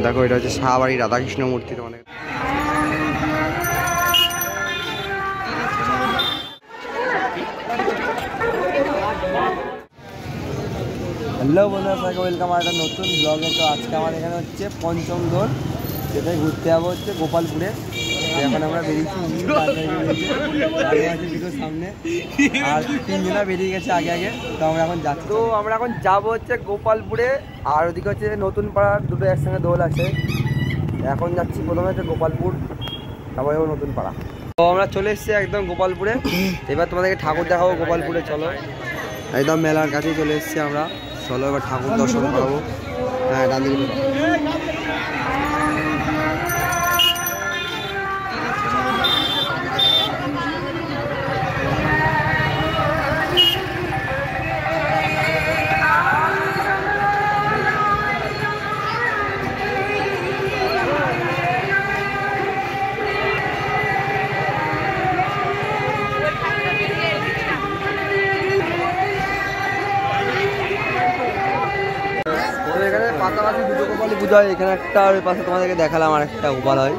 দেখো এটা হচ্ছে শাহবাড়ি রাধাকৃষ্ণ মূর্তি। তোমাদের হ্যালো বন্ধুরা, সবাইকে ওয়েলকাম আমার একটা নতুন ব্লগে। তো আজকে আমার এখানে হচ্ছে পঞ্চম দোল, সেটাই ঘুরতে যাবো হচ্ছে গোপালপুরে। এখন আমরা বেরিয়েছি সামনে, আর তিনজনা বেরিয়ে গেছে আগে আগে। তো আমরা এখন যাচ্ছি, তো আমরা এখন যাবো হচ্ছে গোপালপুরে। আর ওদিকে হচ্ছে নতুন পাড়ার দুটো একসঙ্গে দোল আছে। এখন যাচ্ছি প্রথমে হচ্ছে গোপালপুর, তারপরে নতুন পাড়া। তো আমরা চলে এসেছি একদম গোপালপুরে। এবার তোমাদেরকে ঠাকুর দেখাবো গোপালপুরে। চলো, একদম মেলার কাছেই চলে এসেছি আমরা। চলো এবার ঠাকুর দর্শন করাবো। হ্যাঁ, ডান দিকে পাশাপাশি দুটো গোপালই পুজো হয় এখানে একটা, আর ওই পাশে তোমাদেরকে দেখালাম আর একটা গোপাল হয়।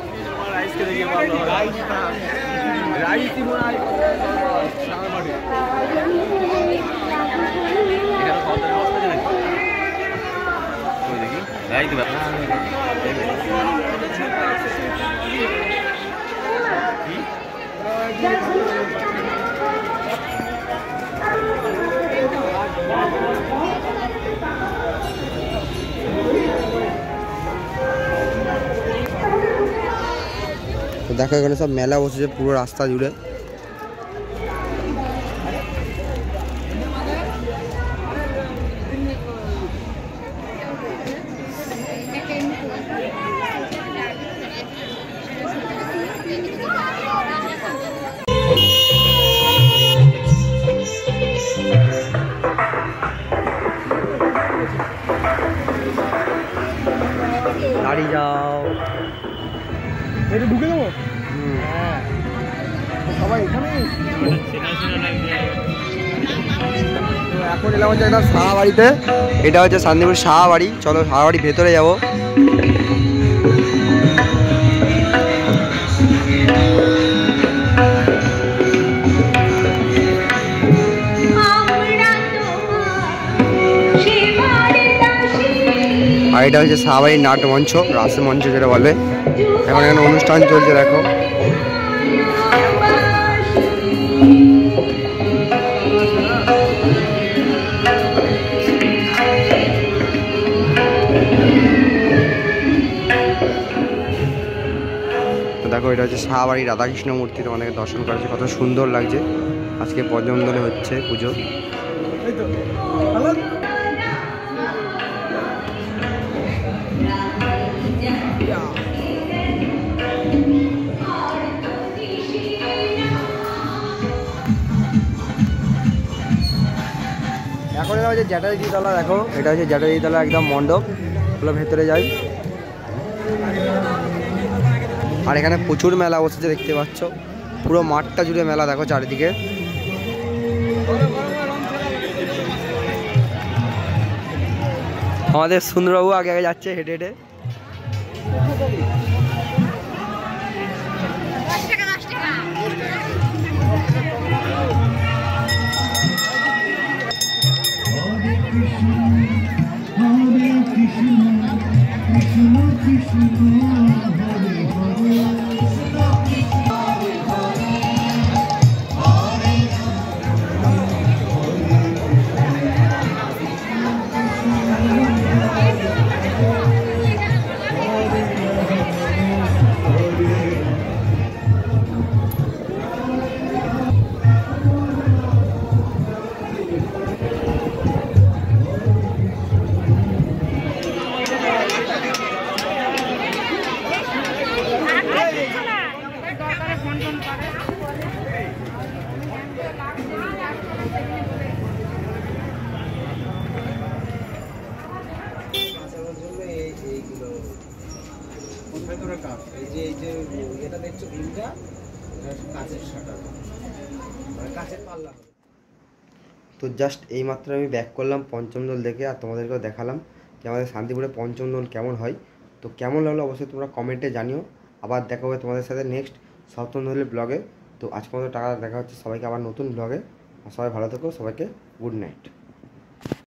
তো দেখো এখানে সব মেলা বসেছে পুরো রাস্তা জুড়ে। দাঁড়িয়ে যাও, এটা ঢুকে দেবো। সবাই এখানে এখন এলাম হচ্ছে একটা শাহবাড়িতে। এটা হচ্ছে শান্তিপুর শাহবাড়ি। চলো শাহবাড়ি ভেতরে যাবো। আর এটা হচ্ছে শাহবাড়ির নাট্যমঞ্চ, রাসের মঞ্চ যেটা বলে। এখন এখানে অনুষ্ঠান চলছে দেখো। তো দেখো এটা হচ্ছে শাহবাড়ি রাধাকৃষ্ণ মূর্তি। তোমাদেরকে দর্শন করেছে, কত সুন্দর লাগছে। আজকে পঞ্চম দলে হচ্ছে পুজো। এখন এটা হচ্ছে জ্যাঠাজি তলা। দেখো এটা হচ্ছে জ্যাঠাজি তলা, একদম মণ্ডপ। ওগুলো ভেতরে যাই। আর এখানে প্রচুর মেলা বসেছে দেখতে পাচ্ছ, পুরো মাঠটা জুড়ে মেলা। দেখো চারিদিকে। আমাদের সুন্দরবাবু আগে আগে যাচ্ছে হেঁটে হেঁটে। তো জাস্ট এইমাত্র আমি ব্যাক করলাম পঞ্চম দোল দেখে, আর তোমাদেরকেও দেখালাম যে আমাদের শান্তিপুরে পঞ্চম দোল কেমন হয়। তো কেমন লাগলো অবশ্যই তোমরা কমেন্টে জানিও। আবার দেখা হবে তোমাদের সাথে নেক্সট সপ্তমদলের ব্লগে। তো আজকের মতো টাকা দেখা হচ্ছে সবাইকে আবার নতুন ব্লগে। আর সবাই ভালো থেকো, সবাইকে গুড নাইট।